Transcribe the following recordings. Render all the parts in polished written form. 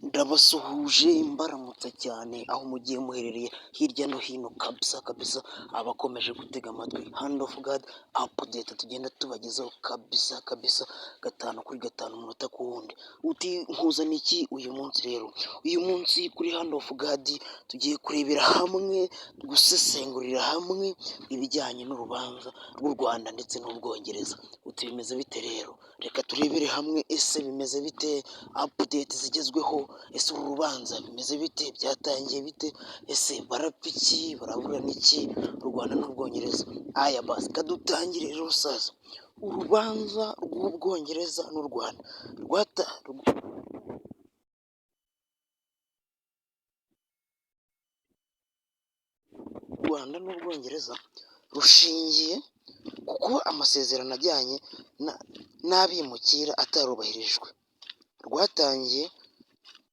Ndabasuhuje mbaramutsa cyane aho mugiye muherereye hirya no hino kabisa kabisa, abakomeje gutega amatwi hand of God update tugenda tubagezaho kabisa kabisa, gatanu kuri gatanu umunota ku wundi. Uti nkuzana iki uyu munsi? Rero uyu munsi kuri hand of God tugiye kurebera hamwe, gusesengurira hamwe ibijyanye n'urubanza rw'u Rwanda ndetse n'Ubwongereza. Uti bimeze bite rero? Reka turebere hamwe, ese bimeze bite, update zigezweho. Ese uru rubanza bimeze bite, byatangiye bite, ese barapfa iki, baraburana iki, u Rwanda n'Ubwongereza? Aya basi kadutangire rero sasa. Urubanza rw'Ubwongereza n'u Rwanda Rwanda n'Ubwongereza rushingiye kuko amasezerano ajyanye n'abimukira atarubahirijwe.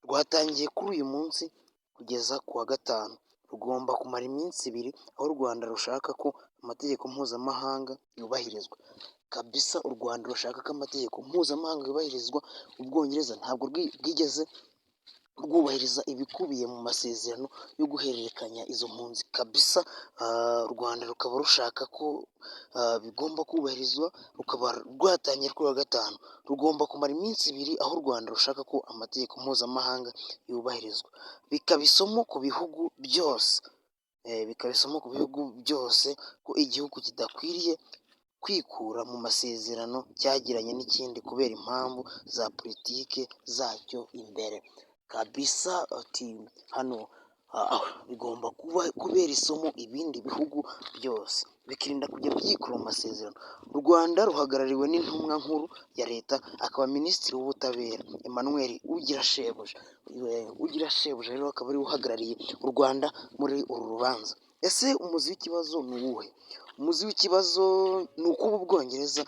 Rwatangiye kuri uyu munsi kugeza ku wa gatanu. Rugomba kumara iminsi ibiri, aho u Rwanda rushaka ko amategeko mpuzamahanga yubahirizwa. Kabisa u Rwanda rushaka ko amategeko mpuzamahanga yubahirizwa. Ubwongereza ntabwo bwigeze rwubahiriza ibikubiye mu masezerano yo guhererekanya izo mpunzi. Kabisa u Rwanda rukaba rushaka ko bigomba kubahirizwa, rukaba rwatangiye kuri wa gatanu. Rugomba kumara iminsi ibiri, aho u Rwanda rushaka ko amategeko mpuzamahanga yubahirizwa. Bikaba isomo ku bihugu byose, ko igihugu kidakwiriye kwikura mu masezerano cyagiranye n'ikindi kubera impamvu za politike zacyo imbere. Kabisa ati hano bigomba kubera isomo ibindi bihugu byose, bikirinda kujya byikura mu masezerano. U Rwanda ruhagarariwe n'intumwa nkuru ya leta, akaba minisitiri w'ubutabera Emmanuel Ugirashebuja rero akaba ari uhagarariye u Rwanda muri uru rubanza. Ese umuzi w'ikibazo ni uwuhe? Umuzi w'ikibazo ni uko ubu Bwongereza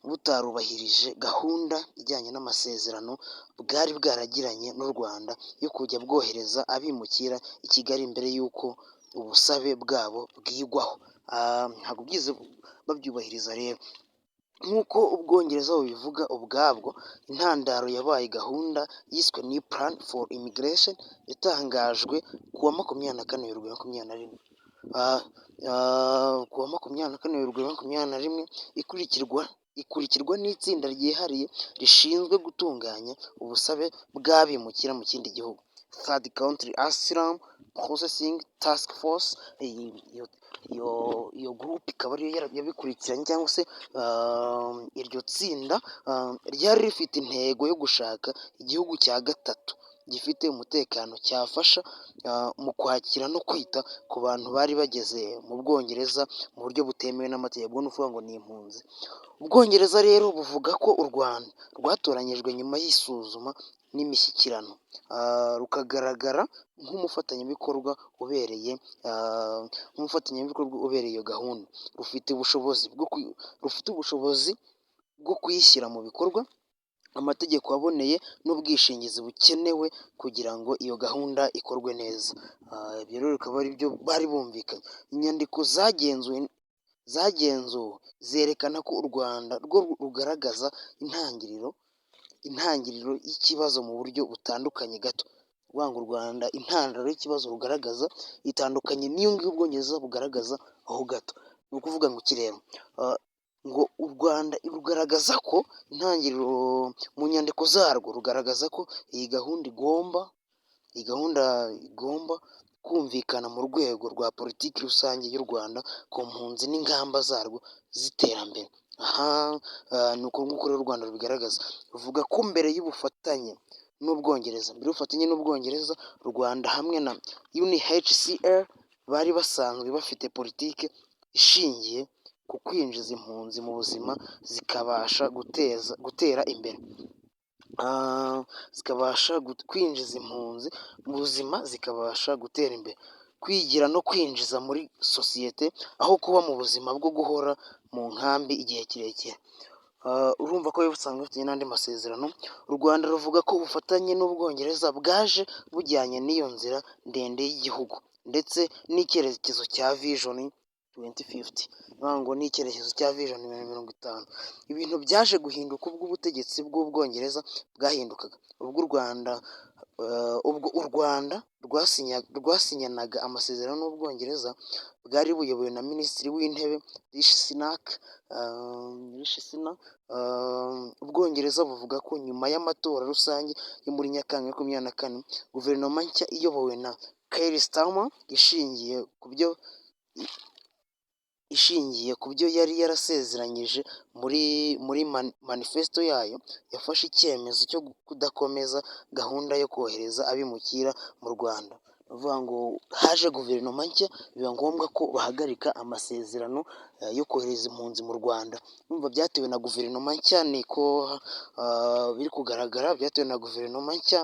butarubahirije gahunda ijyanye n'amasezerano bwari bwaragiranye n'u Rwanda yo kujya bwohereza abimukira i Kigali mbere y'uko ubusabe bwabo bwigwaho. Ntabwo bwize babyubahiriza rero. Nk'uko Ubwongereza bubivuga ubwabwo, intandaro yabaye gahunda yiswe New Plan for Immigration yatangajwe ku wa 24/2021. Ku wa 24/2021 ikurikirwa n'itsinda ryihariye rishinzwe gutunganya ubusabe bw'abimukira mu kindi gihugu, Third Country Asylum Processing Task Force. Iyo group ikaba ariyo yabikurikiranye, cyangwa se iryo tsinda ryari rifite intego yo gushaka igihugu cya gatatu gifite umutekano cyafasha mu kwakira no kwita ku bantu bari bageze mu Bwongereza mu buryo butemewe n'amategeko, ni ukuvuga ngo ni impunzi. Ubwongereza rero buvuga ko u Rwanda rwatoranyijwe nyuma y'isuzuma n'imishyikirano, rukagaragara nk'umufatanyabikorwa ubereye iyo gahunda. Rufite ubushobozi bwo kuyishyira mu bikorwa, amategeko aboneye n'ubwishingizi bukenewe kugira ngo iyo gahunda ikorwe neza. Ibyo rero bikaba ari byo bari bumvikanye. Inyandiko zagenzuwe zerekana ko u Rwanda rwo rugaragaza intangiriro y'ikibazo mu buryo butandukanye gato. U Rwanda intandaro y'ikibazo rugaragaza itandukanye n'iyo ngiyo Ubwongereza bugaragaza aho gato. Ni ukuvuga ngo iki rero? Ngo u Rwanda rugaragaza ko intangiriro mu nyandiko zarwo rugaragaza ko iyi gahunda igomba kumvikana mu rwego rwa politiki rusange y'u Rwanda ku mpunzi n'ingamba zarwo z'iterambere. Ni uko nguko rero u Rwanda rubigaragaza. Ruvuga ko mbere y'ubufatanye n'Ubwongereza, u Rwanda hamwe na UNHCR bari basanzwe bafite politiki ishingiye ku kwinjiza impunzi mu buzima zikabasha gutera imbere. Kwigira no kwinjiza muri sosiyete aho kuba mu buzima bwo guhora mu nkambi igihe kirekire. Urumva ko busanzwe bufitanye n'andi masezerano. U Rwanda ruvuga ko ubufatanye n'Ubwongereza bwaje bujyanye n'iyo nzira ndende y'igihugu ndetse n'icyerekezo cya Vision 2050, ngo ni icyerekezo cya vision 2050. Ibintu byaje guhinduka ubwo ubutegetsi bw'Ubwongereza bwahindukaga, ubwo u Rwanda rwasinyanaga amasezerano n'Ubwongereza, bwari buyobowe na Minisitiri w'Intebe Rishi Sunak. Ubwongereza buvuga ko nyuma y'amatora rusange yo muri Nyakanga 2024, guverinoma nshya iyobowe na Keir Starmer ishingiye ku byo yari yarasezeranyije muri manifesto yayo, yafashe icyemezo cyo kudakomeza gahunda yo kohereza abimukira mu Rwanda. Bavuga ngo haje guverinoma nshya, biba ngombwa ko bahagarika amasezerano yo kohereza impunzi mu Rwanda. Numva byatewe na guverinoma nshya, niko biri kugaragara. Byatewe na guverinoma nshya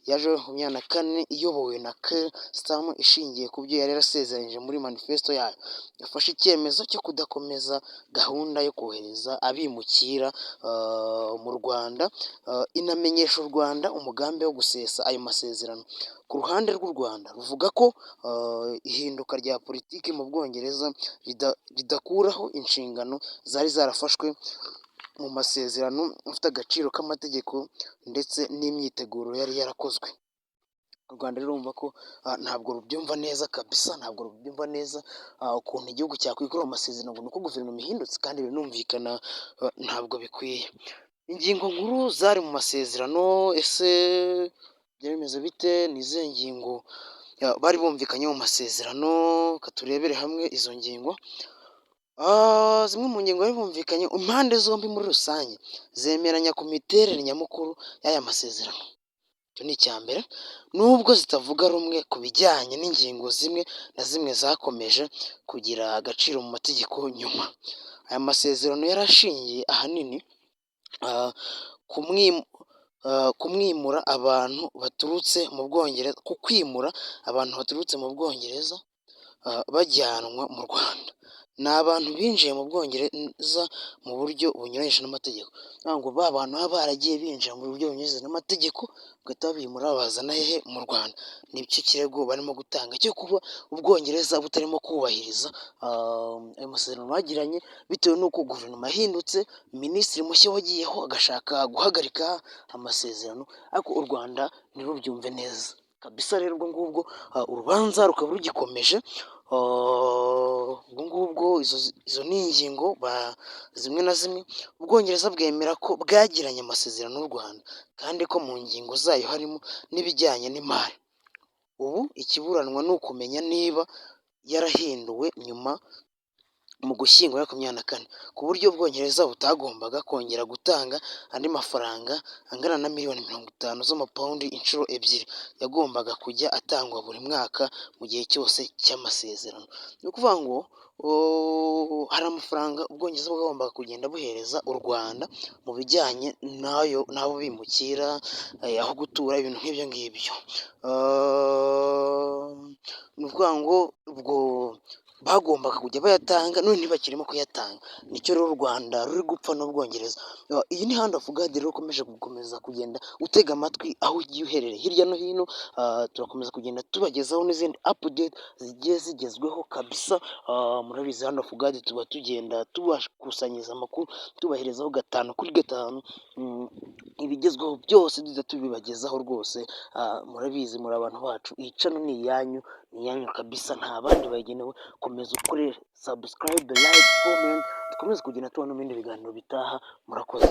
yaje 2024 iyobowe na Keir Starmer, ishingiye ku byo yari yarasezeranyije muri manifesto yayo, yafashe icyemezo cyo kudakomeza gahunda yo kohereza abimukira mu Rwanda, inamenyesha u Rwanda umugambi wo gusesa ayo masezerano. Ku ruhande rw'u Rwanda ruvuga ko ihinduka rya politiki mu Bwongereza ridakuraho inshingano zari zarafashwe mu masezerano afite agaciro k'amategeko ndetse n'imyiteguro yari yarakozwe. U Rwanda rurumva ko ntabwo rubyumva neza kabisa, ntabwo rubyumva neza ukuntu igihugu cyakwikora mu masezerano ngo nuko guverinoma ihindutse, kandi binumvikana ntabwo bikwiye. Ingingo nkuru zari mu masezerano, ese byari bimeze bite? Ni izihe ngingo bari bumvikanye mu masezerano? Katurebere hamwe izo ngingo. Zimwe mu ngingo bari bumvikanye, impande zombi muri rusange zemeranya ku miterere nyamukuru y'aya masezerano. Icyo ni icya mbere, nubwo zitavuga rumwe ku bijyanye n'ingingo zimwe na zimwe zakomeje kugira agaciro mu mategeko nyuma. Aya masezerano yarashingiye ahanini ku kwimura abantu baturutse mu Bwongereza bajyanwa mu Rwanda. Ni abantu binjiye mu Bwongereza mu buryo bunyuranyije n'amategeko. Ngo ba bantu baba baragiye binjira mu buryo bunyuranyije n'amategeko, bagahita babimura babazana hehe? Mu Rwanda. Nicyo kirego barimo gutanga cyo kuba Ubwongereza butarimo kubahiriza ayo masezerano bagiranye, bitewe n'uko guverinoma yahindutse, minisitiri mushya wagiyeho agashaka guhagarika amasezerano, ariko u Rwanda ntirubyumve neza kabisa. Rero ubwo ngubwo urubanza rukaba rugikomeje. Ubwo ngubwo izo ni ingingo zimwe na zimwe. Ubwongereza bwemera ko bwagiranye amasezerano n'u Rwanda, kandi ko mu ngingo zayo harimo n'ibijyanye n'imari. Ubu ikiburanwa ni ukumenya niba yarahinduwe nyuma mu Gushyingo 2024, ku buryo Ubwongereza butagombaga kongera gutanga andi mafaranga angana na miliyoni 50 z'amapawundi inshuro ebyiri, yagombaga kujya atangwa buri mwaka mu gihe cyose cy'amasezerano. Ni ukuvuga ngo hari amafaranga Ubwongereza bwagombaga kugenda buhereza u Rwanda mu bijyanye n'abo bimukira, aho gutura, ibintu nk'ibyo ngibyo. Ni ukuvuga ngo ubwo bagombaga kujya bayatanga, none ntibakirimo kuyatanga. Nicyo rero u Rwanda ruri gupfa n'Ubwongereza. Iyi ni Hand of God rero ukomeje kugenda utega amatwi aho ugiye uherereye hirya no hino. Turakomeza kugenda tubagezaho n'izindi update zigiye zigezweho kabisa. Murabizi Hand of God tuba tugenda tubakusanyiriza amakuru, tubaherezaho 5 kuri 5, ibigezweho byose tuza tubibagezaho rwose. Murabizi muri abantu bacu, iyi channel ni iyanyu kabisa, nta bandi bayigenewe. Komeza ukore subscribe, like, comment, dukomeze kugenda tubona ibindi biganiro bitaha. Murakoze.